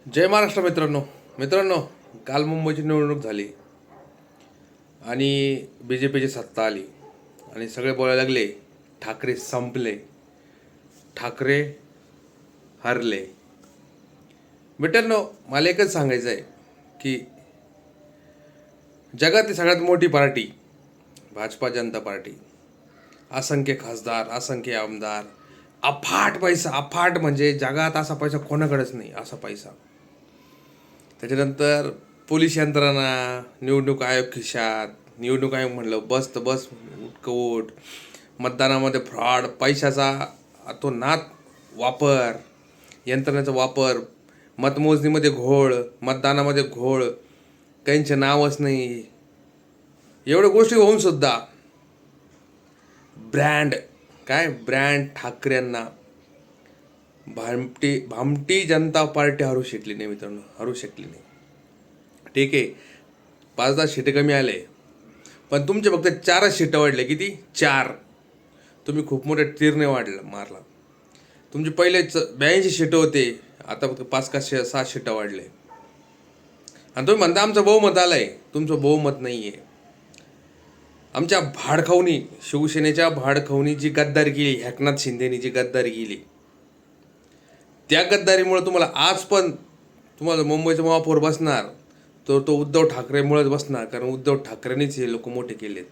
जय महाराष्ट्र मित्रांनो, काल मुंबईची निवडणूक झाली आणि BJPची सत्ता आली आणि सगळे बोलायला लागले ठाकरे संपले, ठाकरे हरले. मित्रांनो, मला एकच सांगायचं आहे की जगातली सगळ्यात मोठी पार्टी भाजपा जनता पार्टी, असंख्य खासदार, असंख्य आमदार, अफाट पैसा, अफाट म्हणजे जगात असा पैसा कोणाकडेच नाही असा पैसा. त्याच्यानंतर पोलीस यंत्रणा, निवडणूक आयोग खिशात, निवडणूक आयोग म्हणलं बस तर बस उठकवूट, मतदानामध्ये फ्रॉड, पैशाचा तो नात वापर, यंत्रणेचा वापर, मतमोजणीमध्ये घोळ, मतदानामध्ये घोळ, काहींचे नावच नाही, एवढ्या गोष्टी होऊन सुद्धा ब्रँड ठाकरेंना भामटी जनता पार्टी हरू शकली नाही. मित्रांनो, हरू शकली नाही. ठीक आहे, 5-10 सीटं कमी आले, पण तुमचे फक्त 4च सीटं वाढले. किती? 4. तुम्ही खूप मोठ्या तीरने मारला. तुमचे पहिले 82 सीटं होते, आता फक्त 5 का 6 सीटं वाढले. आणि तुम्ही म्हणता आमचं बहुमत आलंय. तुमचं बहुमत नाही आहे. आमच्या भाडखाऊनी, शिवसेनेच्या भाडखाऊनी जी गद्दारी केली, एकनाथ शिंदेनी जी गद्दारी केली, त्या गद्दारीमुळे तुम्हाला आज पण तुम्हाला मुंबईचं महापौर बसणार तो उद्धव ठाकरेमुळेच बसणार. कारण उद्धव ठाकरेंनीच हे लोक मोठे केलेत.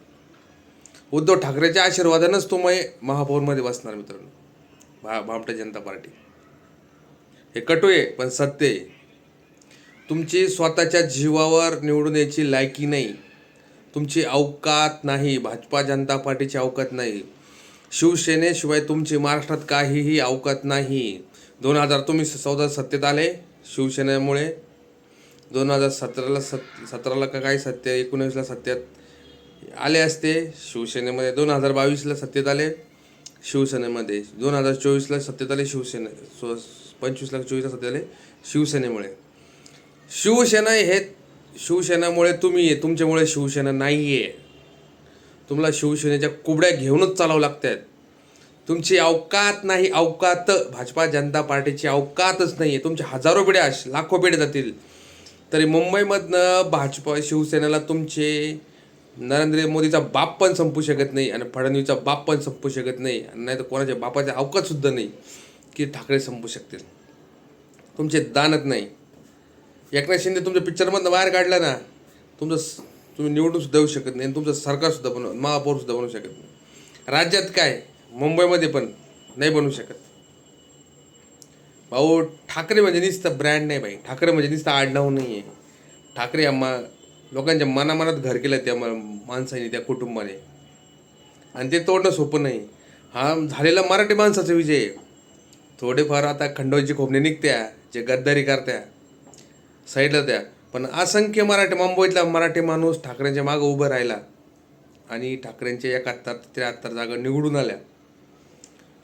उद्धव ठाकरेच्या आशीर्वादानंच तुम्ही महापौरमध्ये बसणार. मित्रांनो, भामटे जनता पार्टी हे कटू आहे पण सत्य आहे. तुमची स्वतःच्या जीवावर निवडून यायची लायकी नाही, तुमची अवकात नाही, भाजपा जनता पार्टीची अवकात नाही, शिवसेनेशिवाय तुमची महाराष्ट्रात काहीही अवकात नाही. 2000 तुम्ही 14 सत्तेत आले शिवसेनेमुळे, 2017ला का काय 19ला सत्तेत आले असते शिवसेनेमध्ये, 2022ला सत्तेत आले शिवसेनेमध्ये, 2024ला सत्तेत आले 25ला 24ला सत्तेत आले शिवसेनेमुळे. शिवसेनेमुळे तुम्ही आहे, तुमच्यामुळे शिवसेना नाही आहे. तुम्हाला शिवसेनेच्या कुबड्या घेऊनच चालावं लागतात. तुमची अवकात नाही, अवकात भाजपा जनता पार्टीची अवकातच नाही आहे. तुमचे हजारो पिढ्या, लाखो पिढ्या जातील तरी मुंबईमधनं भाजपा शिवसेनेला तुमचे नरेंद्र मोदीचा बाप पण संपू शकत नाही आणि फडणवीसचा बाप पण संपू शकत नाही, नाही तर कोणाच्या बापाच्या अवकातसुद्धा नाही की ठाकरे संपू शकतील. तुमचे दानत नाही. एकनाथ शिंदे तुमच्या पिक्चरमधनं बाहेर काढलं ना, तुम्ही निवडून सुद्धा येऊ शकत नाही आणि तुमचं सरकारसुद्धा महापौरसुद्धा बनवू शकत नाही. राज्यात काय, मुंबईमध्ये पण नाही बनवू शकत. भाऊ, ठाकरे म्हणजे नुसतं ब्रँड नाही भाई, ठाकरे म्हणजे नुसतं आडनाव नाही आहे. ठाकरे लोकांच्या मनामनात घर केलं त्या माणसाने, त्या कुटुंबाने, आणि ते तोडणं सोपं नाही. हा झालेला मराठी माणसाचा विजय. थोडेफार आता खंडोजीची खोपणे निघत्या, जे गद्दारी करत्या साईडला त्या, पण असंख्य मुंबईतला मराठी माणूस ठाकरेंच्या मागं उभं राहिला आणि ठाकरेंच्या 71-73 जागा निवडून आल्या.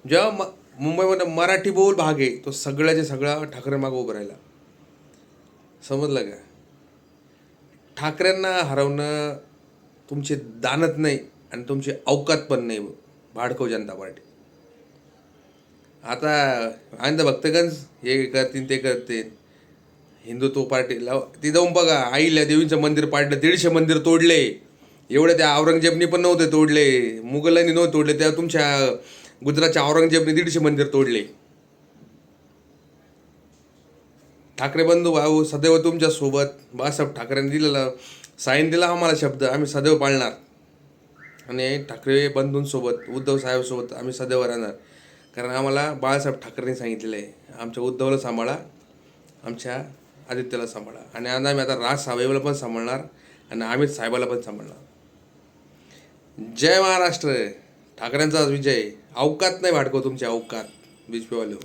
जेव्हा मुंबईमध्ये मराठी बोल भाग आहे, तो सगळ्याच्या सगळा ठाकरे मागं उभं राहिला. समजलं का? ठाकरेंना हरवणं तुमची दानत नाही आणि तुमची अवकात पण नाही. भाडखाऊ जनता पार्टी आता आनंद भक्तगंज हे करतील ते करतील. हिंदुत्व पार्टीला ती जाऊन बघा, आईला देवीचं मंदिर पाडलं, 150 मंदिर तोडले. एवढे त्या औरंगजेबनी पण नव्हते तोडले, मुघलांनी नव्हते तोडले, त्या तुमच्या गुजरातच्या औरंगजेबने 150 मंदिर तोडले. ठाकरे बंधू भाऊ सदैव तुमच्या सोबत. बाळासाहेब ठाकरेंनी दिलेला साईन दिला आम्हाला शब्द, आम्ही सदैव पाळणार. आणि ठाकरे बंधूंसोबत, उद्धव साहेबसोबत आम्ही सदैव राहणार. कारण आम्हाला बाळासाहेब ठाकरेंनी सांगितलेलं आहे, आमच्या उद्धवला सांभाळा, आमच्या आदित्यला सांभाळा, आणि आज आम्ही आता राज साहेबाला पण सांभाळणार आणि अमित साहेबाला पण सांभाळणार. जय महाराष्ट्र. ठाकरेंचा विजय. अवकात नाही भाडको तुमची अवकात बीजपेवाले हो.